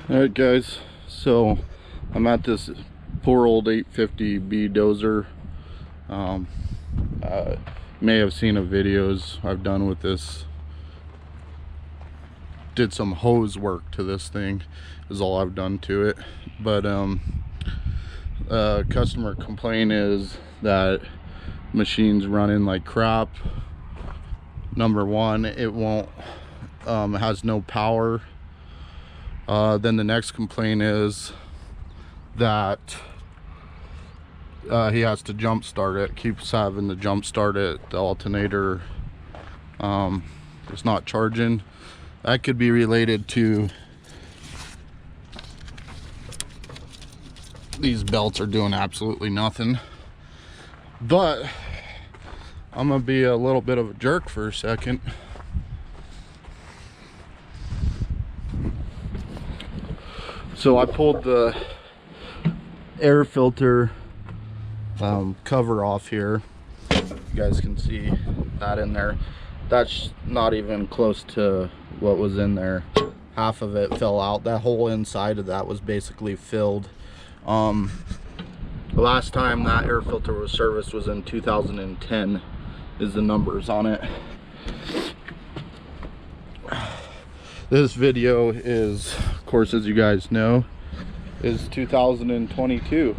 Alright guys, so I'm at this poor old 850B dozer. May have seen the videos I've done with this. Did some hose work to this thing is all I've done to it. But customer complaint is that machine's running like crap. Number one, it won't it has no power. Then the next complaint is that he has to jump start it, keeps having to jump start it. The alternator is not charging. That could be related to these belts are doing absolutely nothing. But I'm gonna be a little bit of a jerk for a second. So I pulled the air filter cover off here. You guys can see that in there. That's not even close to what was in there. Half of it fell out. That whole inside of that was basically filled. The last time that air filter was serviced was in 2010 is the numbers on it. This video is, of course, as you guys know, is 2022.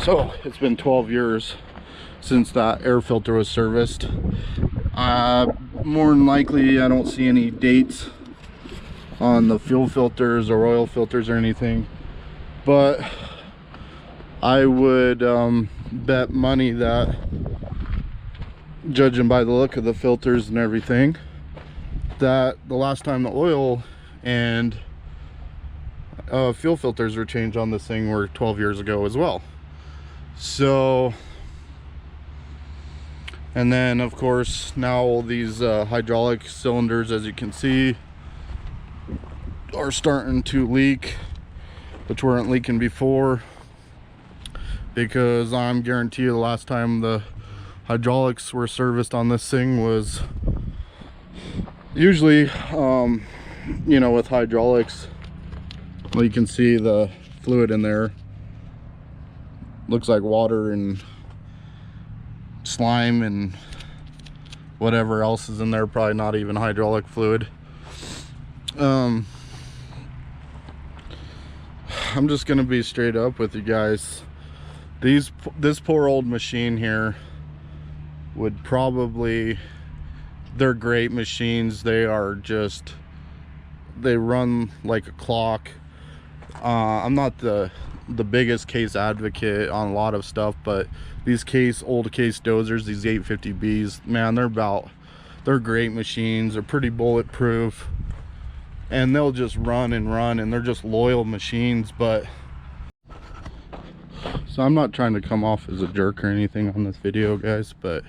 So it's been 12 years since that air filter was serviced. More than likely, I don't see any dates on the fuel filters or oil filters or anything, but I would bet money that, judging by the look of the filters and everything, that the last time the oil and fuel filters were changed on this thing were 12 years ago as well. So, and then of course now all these hydraulic cylinders, as you can see, are starting to leak, which weren't leaking before, because I'm guarantee you the last time the hydraulics were serviced on this thing was usually you know, with hydraulics, well, you can see the fluid in there looks like water and slime and whatever else is in there, probably not even hydraulic fluid. I'm just gonna be straight up with you guys. This poor old machine here would probably, they're great machines. They are just, they run like a clock. I'm not the biggest case advocate on a lot of stuff, but these old case dozers, these 850Bs, man, they're great machines. They're pretty bulletproof, and they'll just run and run, and they're just loyal machines. But so I'm not trying to come off as a jerk or anything on this video, guys, but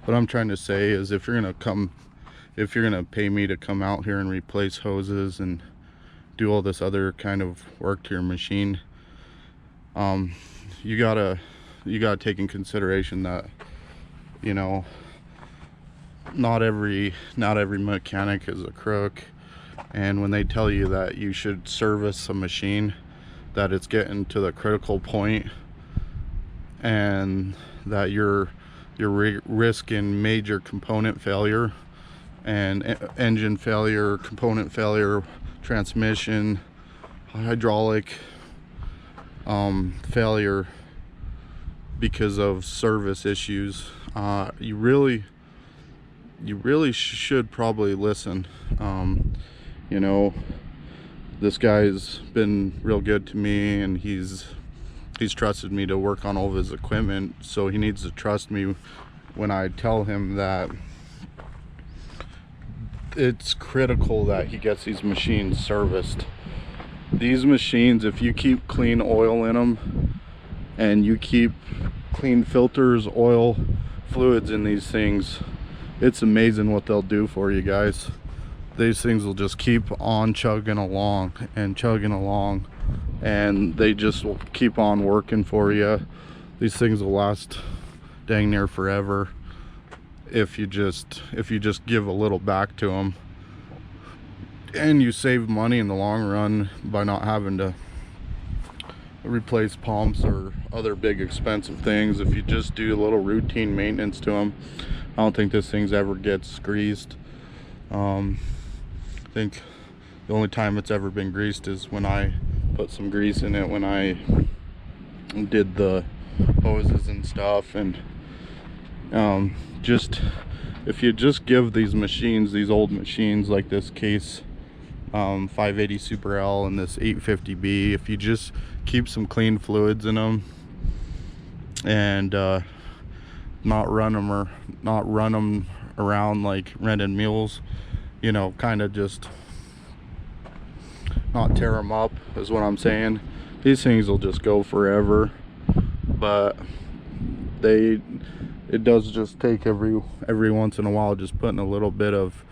what I'm trying to say is, if you're gonna pay me to come out here and replace hoses and do all this other kind of work to your machine, you gotta take in consideration that, you know, not every mechanic is a crook. And when they tell you that you should service a machine, that it's getting to the critical point and that you're risking major component failure and engine failure, component failure, transmission, hydraulic failure because of service issues, you really should probably listen. You know, this guy's been real good to me, and he's trusted me to work on all of his equipment, so he needs to trust me when I tell him that it's critical that he gets these machines serviced. These machines, if you keep clean oil in them and you keep clean filters, oil, fluids in these things, it's amazing what they'll do for you guys. These things will just keep on chugging along and chugging along, and they just will keep on working for you. These things will last dang near forever if you just give a little back to them. and you save money in the long run by not having to replace pumps or other big expensive things. If you just do a little routine maintenance to them, I don't think this thing's ever gets greased. I think the only time it's ever been greased is when I put some grease in it when I did the hoses and stuff. And just if you just give these machines, these old machines like this Case 580 Super L and this 850B, if you just keep some clean fluids in them and not run them around like rented mules, you know, kind of just not tear them up is what I'm saying. These things will just go forever, but it does just take every once in a while just putting a little bit of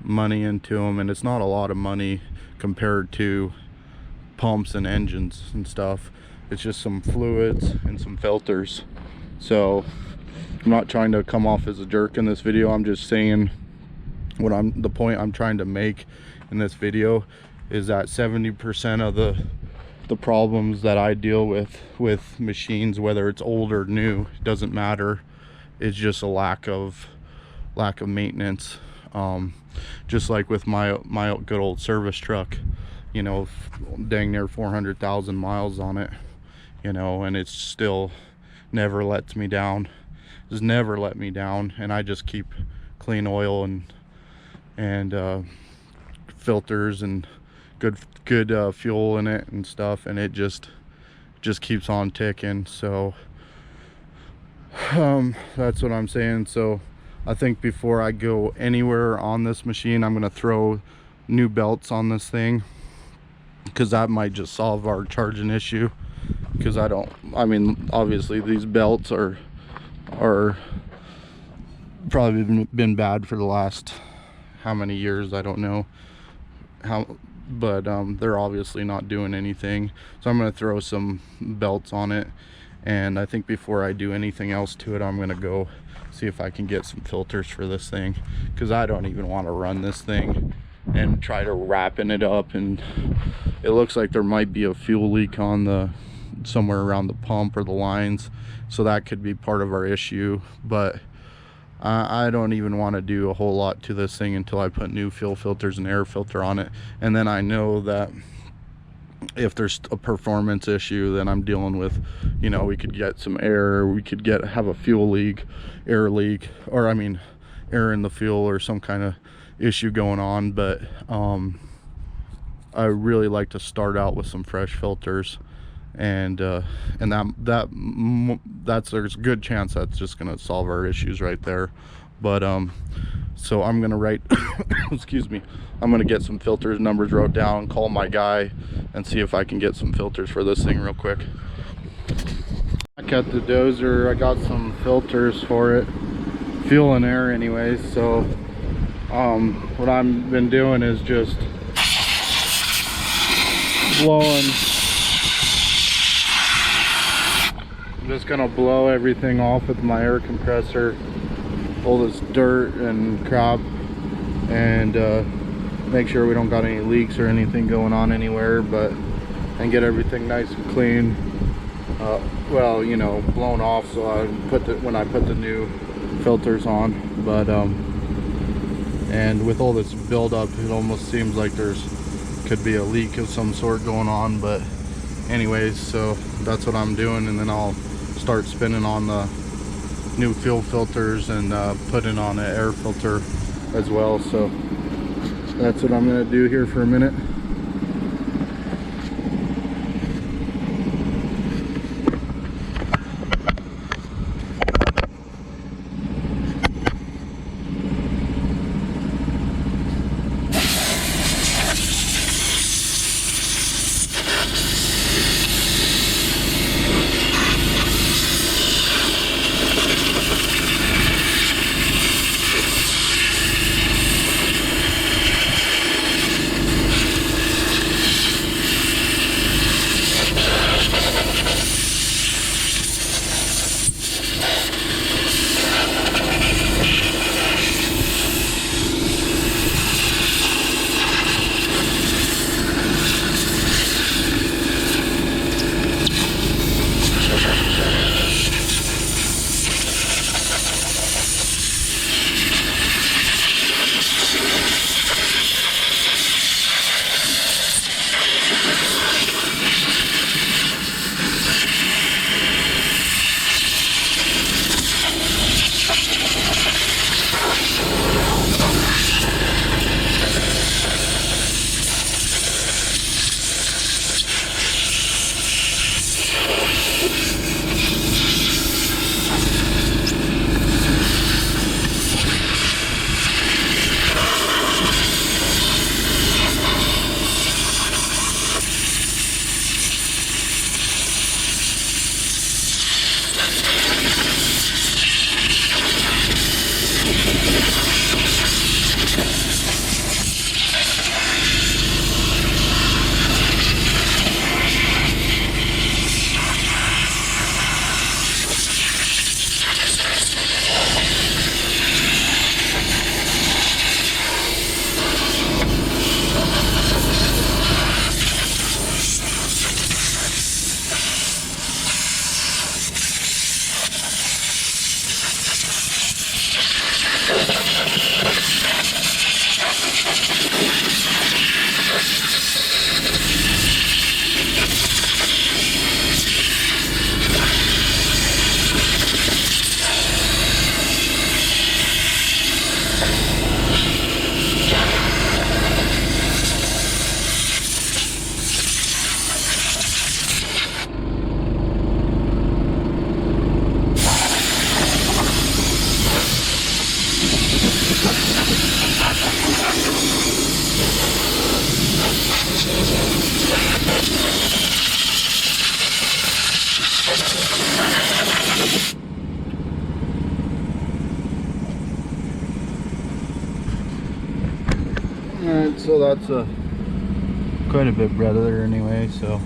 money into them, and it's not a lot of money compared to pumps and engines and stuff. It's just some fluids and some filters. So I'm not trying to come off as a jerk in this video. I'm just saying the point I'm trying to make in this video is that 70% of the problems that I deal with machines, whether it's old or new, doesn't matter, is just a lack of maintenance. Just like with my good old service truck, you know, dang near 400,000 miles on it, you know, and it's still never lets me down. Just never let me down, and I just keep clean oil and filters and good fuel in it and stuff, and it just keeps on ticking. So that's what I'm saying. So I think before I go anywhere on this machine, I'm gonna throw new belts on this thing, because that might just solve our charging issue. Because I mean obviously these belts are probably been bad for the last how many years, I don't know how, but they're obviously not doing anything. So I'm going to throw some belts on it, and I think before I do anything else to it, I'm going to go see if I can get some filters for this thing, because I don't even want to run this thing and try to wrapping it up, and it looks like there might be a fuel leak on somewhere around the pump or the lines, so that could be part of our issue. But I don't even want to do a whole lot to this thing until I put new fuel filters and air filter on it, and then I know that if there's a performance issue, then I'm dealing with, you know, we could get some air, we could have a fuel leak, air leak, or I mean air in the fuel, or some kind of issue going on. But I really like to start out with some fresh filters, and that's there's a good chance that's just gonna solve our issues right there. But so I'm gonna write excuse me, I'm gonna get some filters numbers wrote down, call my guy, and see if I can get some filters for this thing real quick. Back at the dozer, I got some filters for it, fuel and air anyways. So what I've been doing is just blowing. I'm just gonna blow everything off with my air compressor, all this dirt and crap, and make sure we don't got any leaks or anything going on anywhere, and get everything nice and clean. Well, you know, blown off, so when I put the new filters on. But and with all this buildup, it almost seems like could be a leak of some sort going on. But anyways, so that's what I'm doing, and then I'll start spinning on the new fuel filters and putting on an air filter as well. So that's what I'm going to do here for a minute. So that's quite a bit better anyway, so.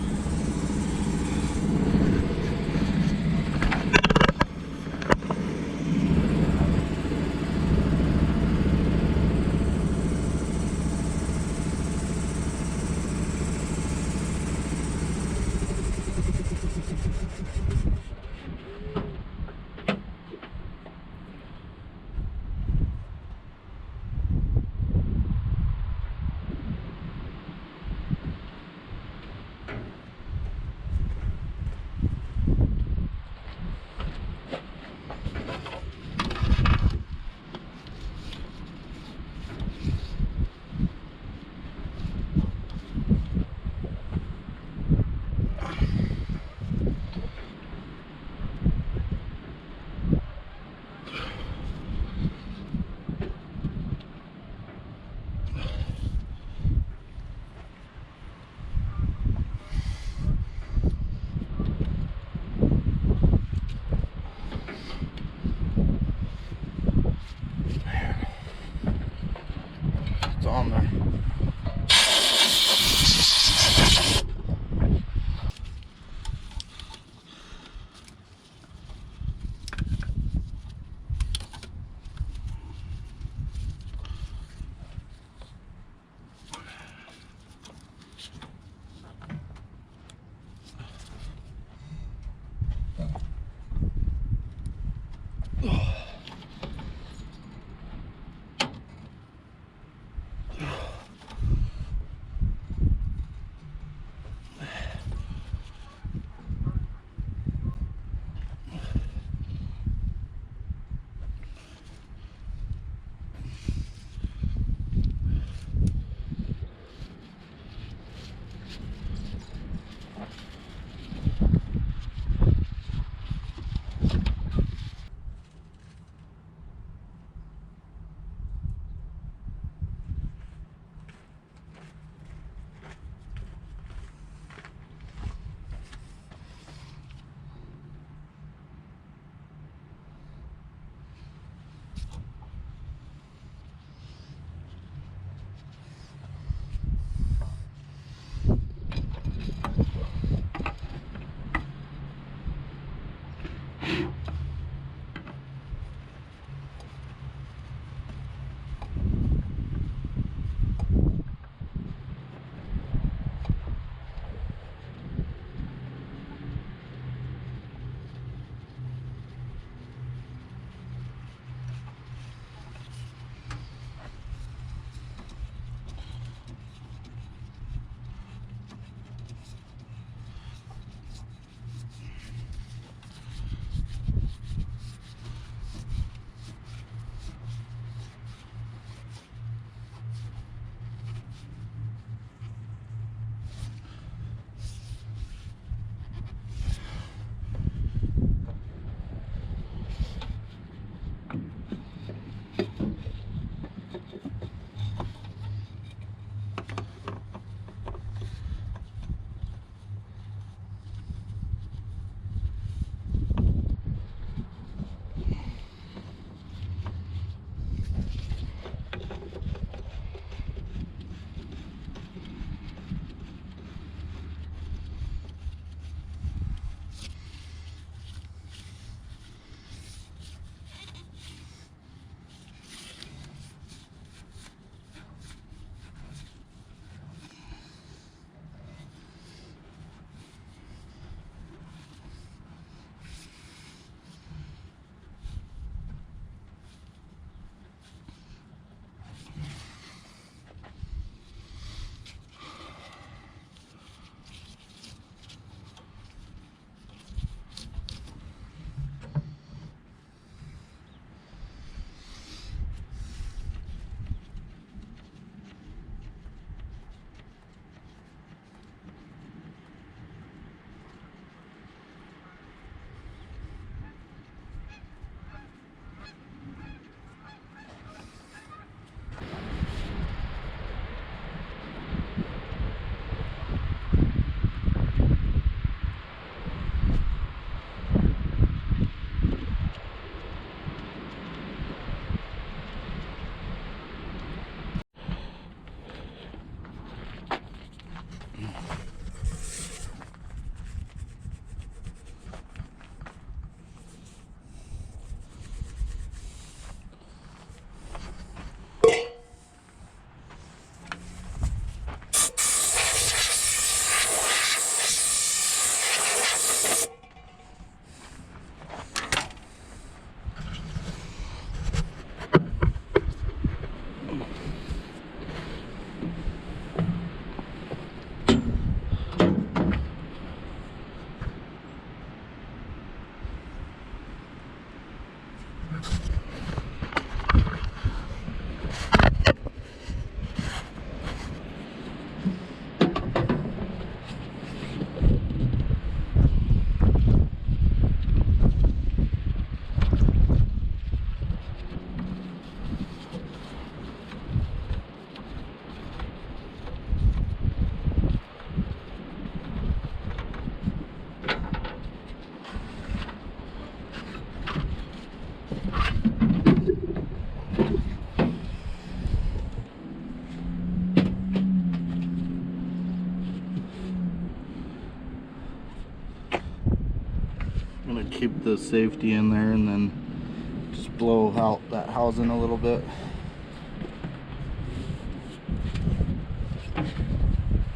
keep the safety in there, and then just blow out that housing a little bit.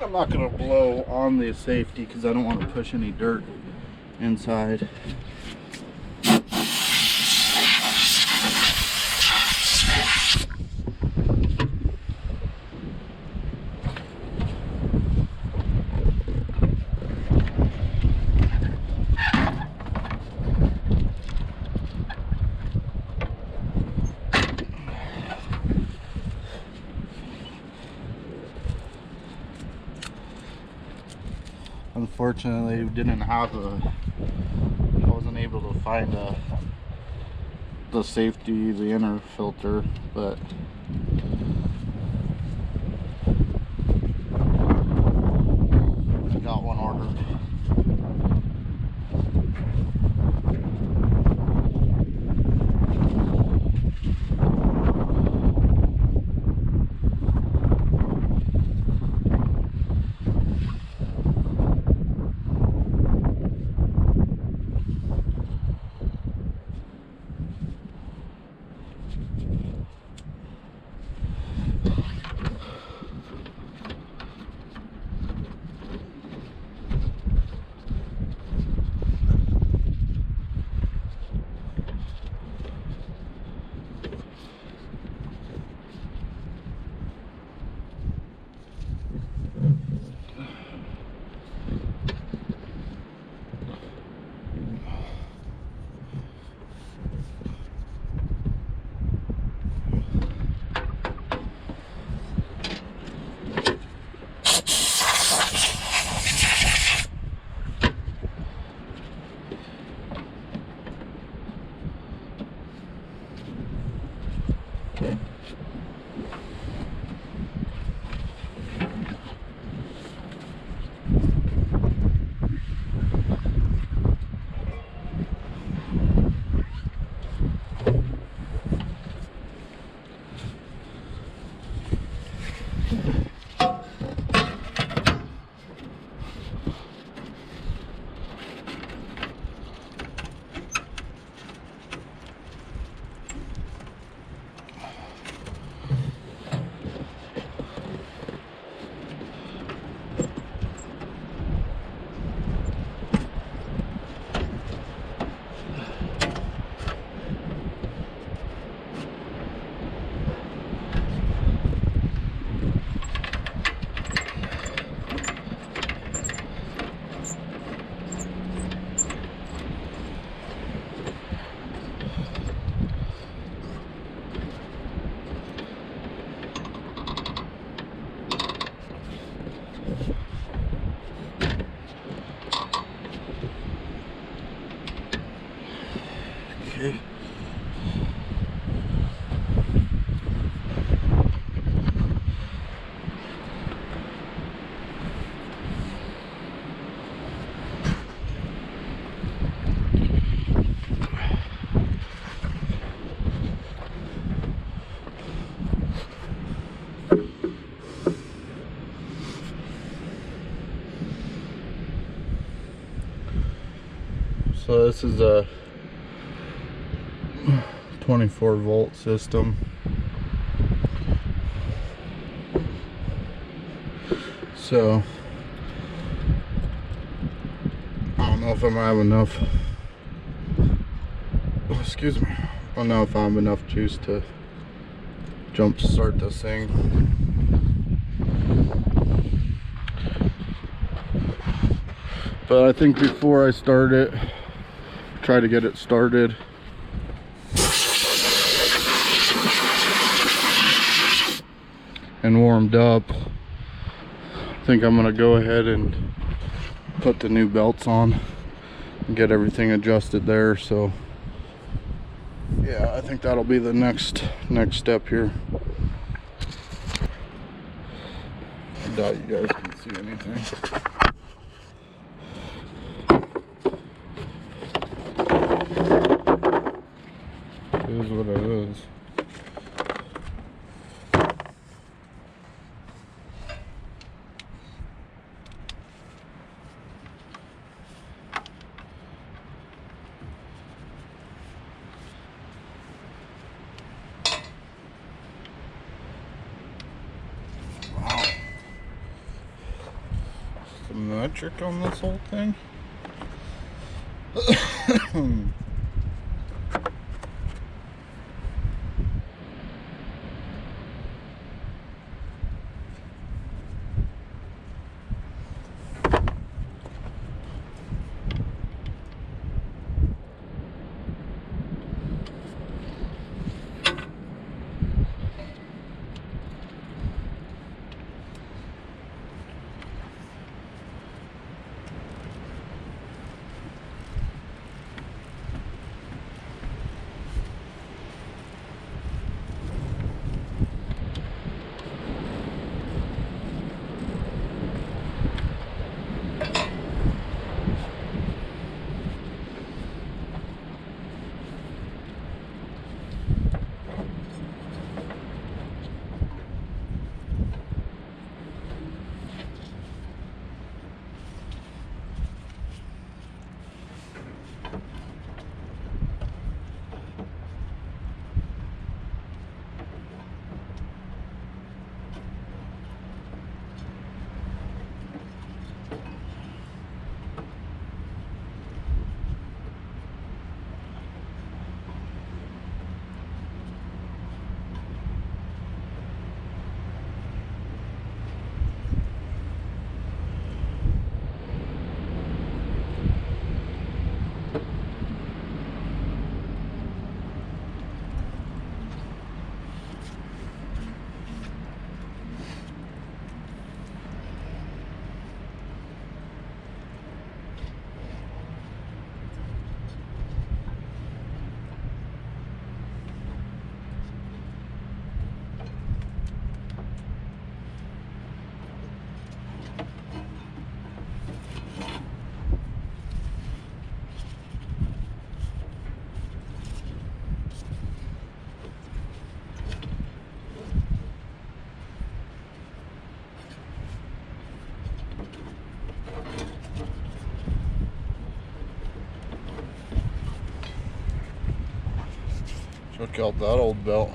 I'm not going to blow on the safety because I don't want to push any dirt inside. Unfortunately, we didn't have I wasn't able to find the safety, the inner filter, but I got one ordered. Okay. So this is a 24-volt system. So I don't know if I'm gonna have enough. Oh, excuse me. I don't know if I have enough juice to jump start this thing. But I think before I start it, try to get it started. And warmed up. I think I'm gonna go ahead and put the new belts on and get everything adjusted there. So yeah, I think that'll be the next step here. I doubt you guys can see anything. It is what it is. the metric on this whole thing. Check out that old belt.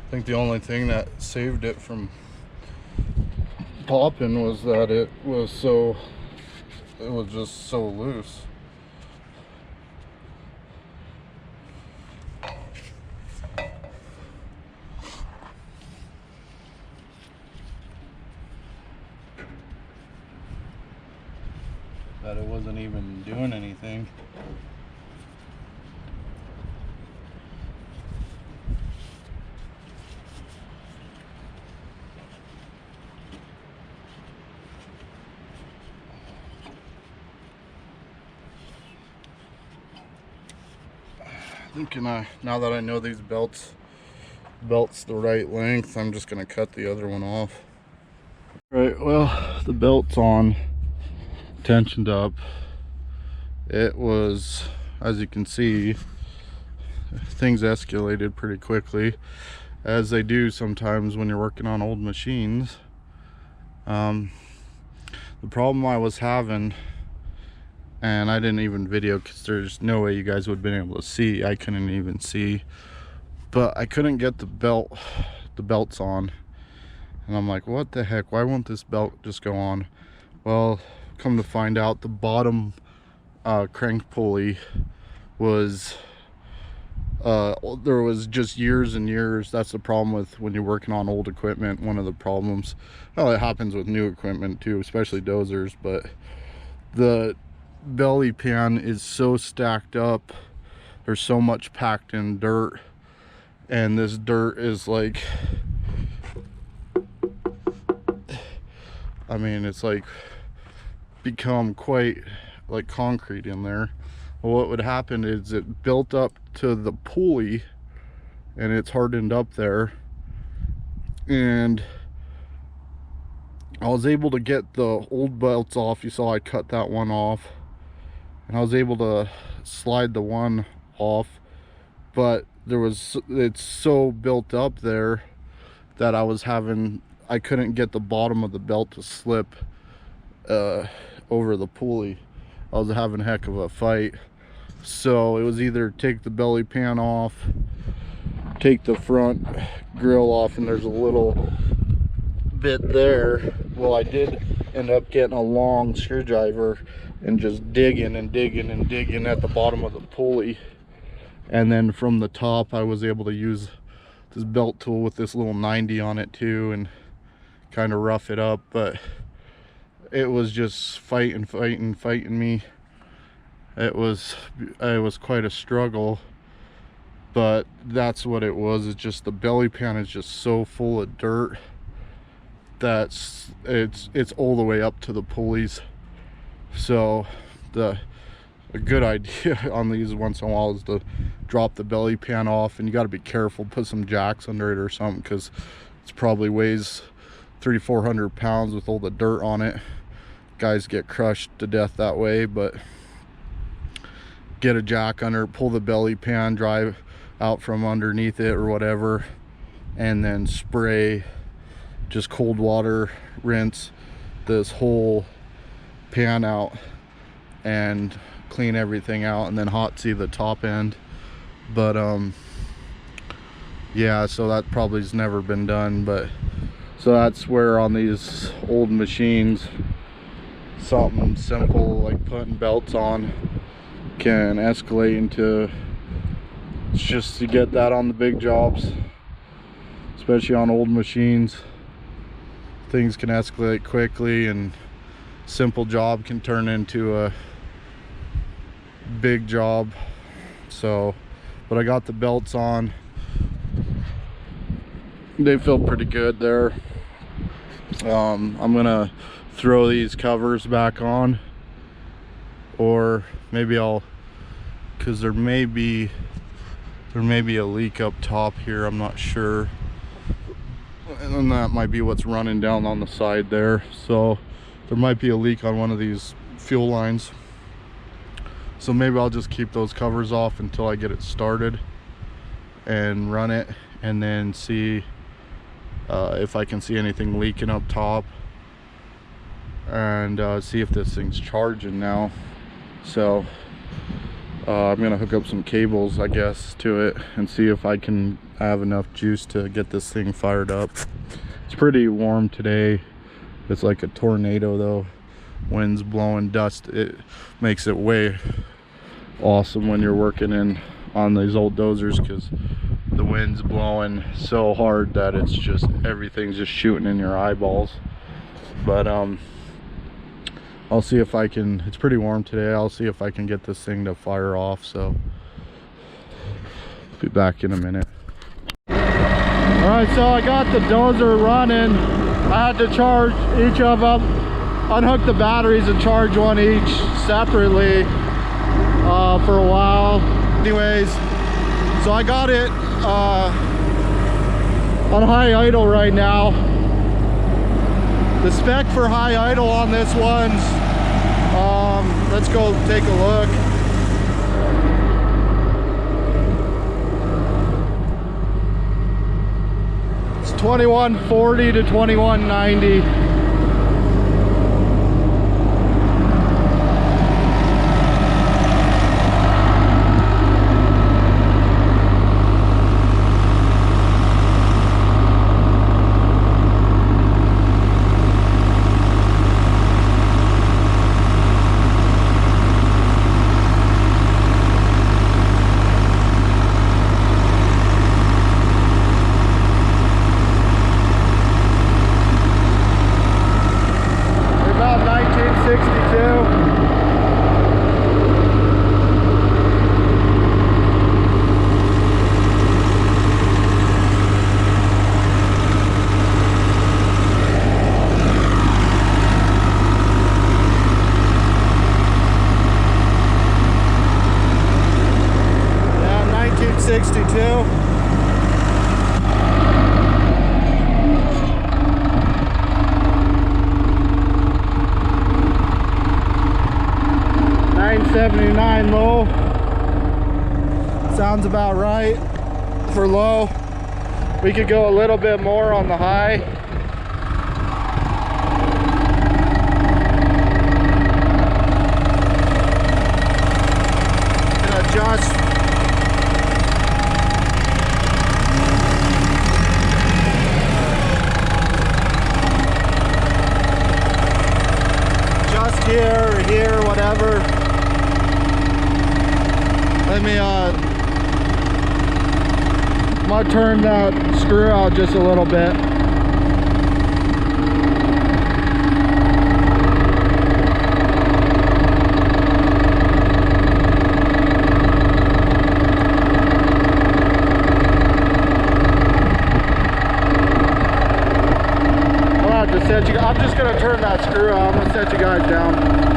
I think the only thing that saved it from popping was that it was just so loose. That it wasn't even doing anything. Thinking now that I know these belts the right length, I'm just gonna cut the other one off. Right, well, the belt's on, tensioned up. It was, as you can see, things escalated pretty quickly, as they do sometimes when you're working on old machines. The problem I was having, and I didn't even video because there's no way you guys would have been able to see. I couldn't even see, but I couldn't get the belts on, and I'm like, what the heck, why won't this belt just go on? Well, come to find out, the bottom crank pulley was there was just years and years. That's the problem with when you're working on old equipment. One of the problems, well, it happens with new equipment too, especially dozers, but the belly pan is so stacked up, there's so much packed in dirt, and this dirt is like, I mean, it's like become quite like concrete in there. Well, what would happen is it built up to the pulley and it's hardened up there, and I was able to get the old belts off. You saw I cut that one off, and I was able to slide the one off, but it's so built up there that I couldn't get the bottom of the belt to slip over the pulley. I was having a heck of a fight. So it was either take the belly pan off, take the front grill off, and there's a little bit there. Well, I did end up getting a long screwdriver and just digging and digging and digging at the bottom of the pulley. And then from the top, I was able to use this belt tool with this little 90 on it too and kind of rough it up. But it was just fighting me. It was quite a struggle, but that's what it was. It's just the belly pan is just so full of dirt that it's all the way up to the pulleys. So a good idea on these once in a while is to drop the belly pan off, and you got to be careful, put some jacks under it or something, because it probably weighs 300-400 pounds with all the dirt on it. Guys get crushed to death that way. But get a jack under it, pull the belly pan, drive out from underneath it or whatever, and then spray just cold water, rinse this whole pan out and clean everything out, and then hot see the top end. But yeah, so that probably has never been done. But so that's where on these old machines, something simple like putting belts on can escalate into, it's just to get that on the big jobs, especially on old machines. Things can escalate quickly, and simple job can turn into a big job. So, but I got the belts on. They feel pretty good there. I'm gonna throw these covers back on, or maybe I'll, because there may be a leak up top here, I'm not sure, and that might be what's running down on the side there. So there might be a leak on one of these fuel lines, so maybe I'll just keep those covers off until I get it started and run it, and then see if I can see anything leaking up top, and see if this thing's charging now. So I'm gonna hook up some cables, I guess, to it and see if I can have enough juice to get this thing fired up. It's pretty warm today. It's like a tornado though. Winds blowing, dust. It makes it way awesome when you're working on these old dozers, because the wind's blowing so hard that it's just, everything's just shooting in your eyeballs. But I'll see if I can, it's pretty warm today, I'll see if I can get this thing to fire off. So be back in a minute. All right, so I got the dozer running. I had to charge each of them, unhook the batteries and charge one each separately for a while. Anyways, so I got it on high idle right now. The spec for high idle on this one's, let's go take a look. It's 2140 to 2190. $9.79 low. Sounds about right for low. We could go a little bit more on the high. And adjust. here or here, whatever. Let me I'm gonna turn that screw out just a little bit. I'm just gonna turn that screw out. I'm gonna set you guys down.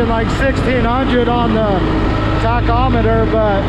Like 1600 on the tachometer, but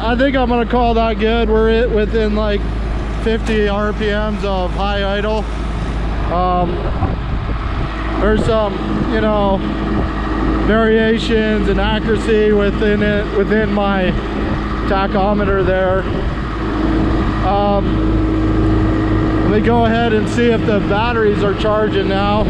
I think I'm gonna call that good. We're within like 50 RPMs of high idle. There's some, you know, variations and accuracy within my tachometer there. Let me go ahead and see if the batteries are charging now.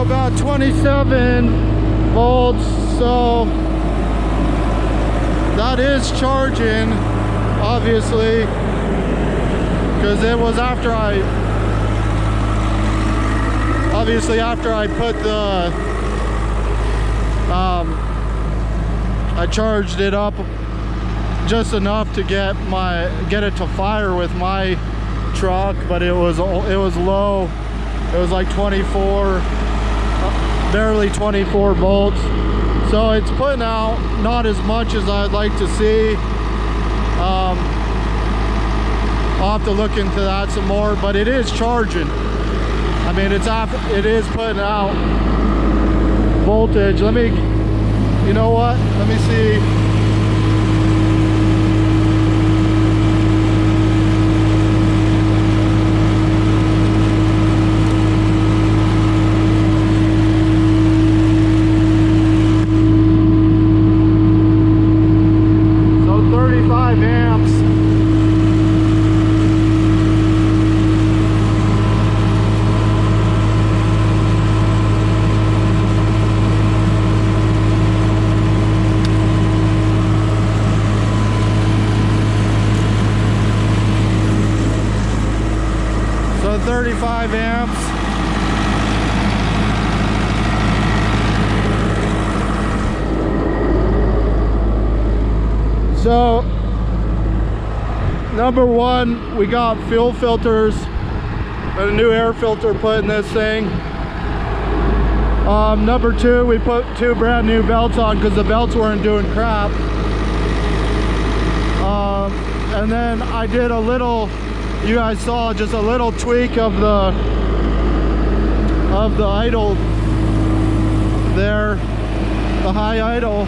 About 27 volts, so that is charging, obviously, because it was after I put the I charged it up just enough to get it to fire with my truck, but it was low. It was like 24, barely 24 volts, so it's putting out not as much as I'd like to see. I'll have to look into that some more, but it is charging. I mean, it is putting out voltage. You know what, let me see. So 35 amps. So number one, we got fuel filters and a new air filter put in this thing. Number two, we put 2 brand new belts on because the belts weren't doing crap. And then I did a little, you guys saw just a little tweak of the idle there, the high idle.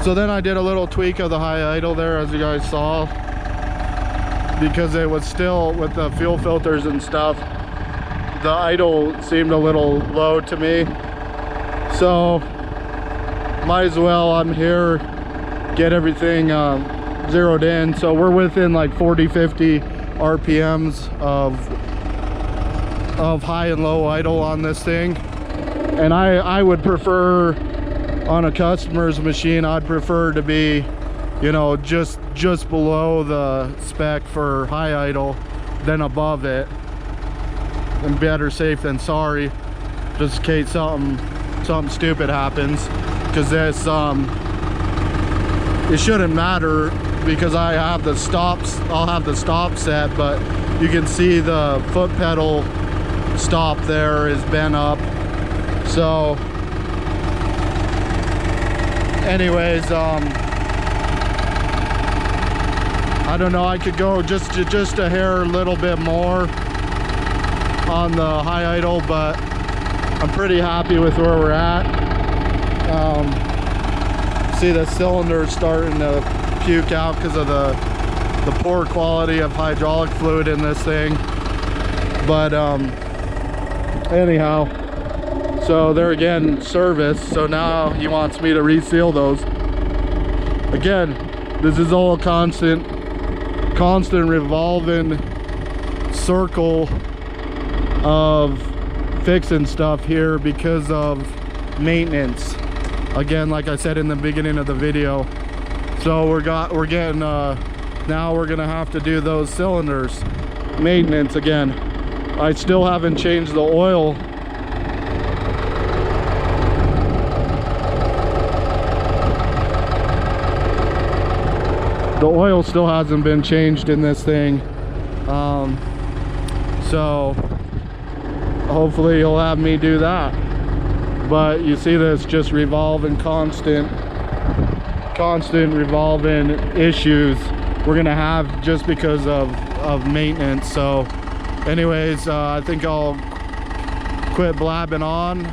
So then I did a little tweak of the high idle there, as you guys saw, because it was still, with the fuel filters and stuff, the idle seemed a little low to me. So might as well, I'm here, get everything zeroed in. So we're within like 40-50 RPMs of high and low idle on this thing. And I would prefer, on a customer's machine, I'd prefer to be, you know, just below the spec for high idle than above it. And better safe than sorry, just in case something stupid happens. Because this it shouldn't matter, because I have the stops, I'll have the stop set, but you can see the foot pedal stop there is bent up. So anyways, I don't know, I could go just a hair, a little bit more on the high idle, but I'm pretty happy with where we're at. See the cylinder starting to puke out because of the poor quality of hydraulic fluid in this thing. But anyhow, so they're again serviced, so now he wants me to reseal those. Again, this is all constant constant revolving circle of fixing stuff here because of maintenance. Again, like I said in the beginning of the video. So we're getting now we're gonna have to do those cylinders maintenance again. I still haven't changed the oil. The oil still hasn't been changed in this thing. So hopefully you'll have me do that. But you see this just revolving, constant revolving issues we're gonna have just because of maintenance. So anyways, I think I'll quit blabbing on.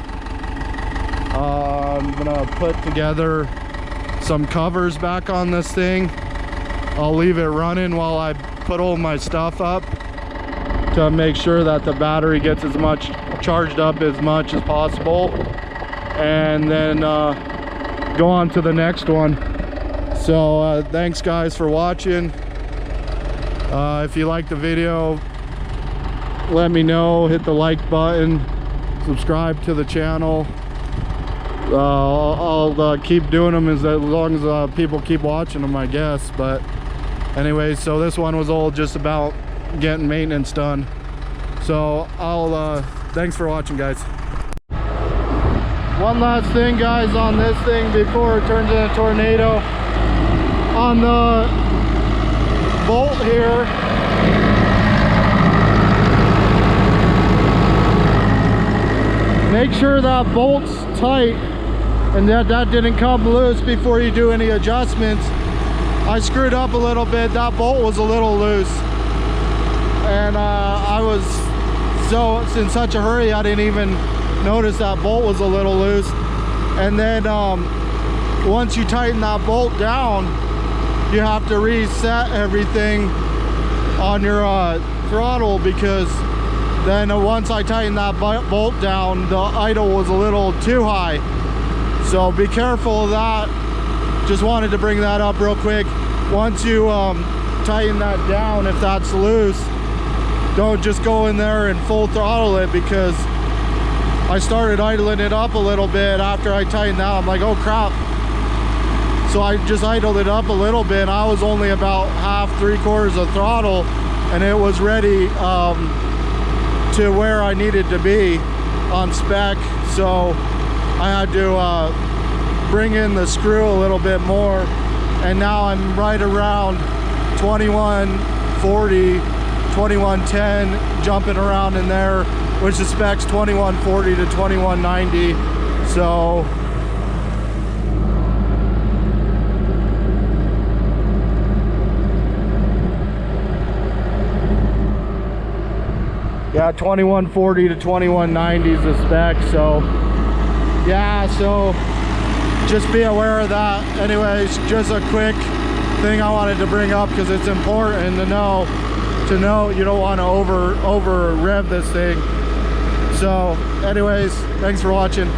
I'm gonna put together some covers back on this thing. I'll leave it running while I put all my stuff up to make sure that the battery gets as much charged up as much as possible, and then go on to the next one. So thanks guys for watching. If you like the video, let me know, hit the like button, subscribe to the channel. I'll keep doing them as long as people keep watching them, I guess. But anyways, so this one was all just about getting maintenance done. So thanks for watching, guys. One last thing, guys, on this thing before it turns into a tornado. On the bolt here, make sure that bolt's tight and that didn't come loose before you do any adjustments. I screwed up a little bit. That bolt was a little loose, and I was in such a hurry I didn't even notice that bolt was a little loose. And then once you tighten that bolt down, you have to reset everything on your throttle, because then once I tightened that bolt down, the idle was a little too high. So be careful of that. Just wanted to bring that up real quick. Once you tighten that down, if that's loose, don't just go in there and full throttle it, because I started idling it up a little bit after I tightened that. I'm like, oh crap. So I just idled it up a little bit. I was only about half, 3/4 of throttle, and it was ready to where I needed to be on spec. So I had to bring in the screw a little bit more, and now I'm right around 2140, 2110, jumping around in there, which the spec's 2140 to 2190. So yeah, 2140 to 2190 is the spec. So yeah, so just be aware of that. Anyways, just a quick thing I wanted to bring up, because it's important to know you don't want to over rev this thing. So anyways, thanks for watching.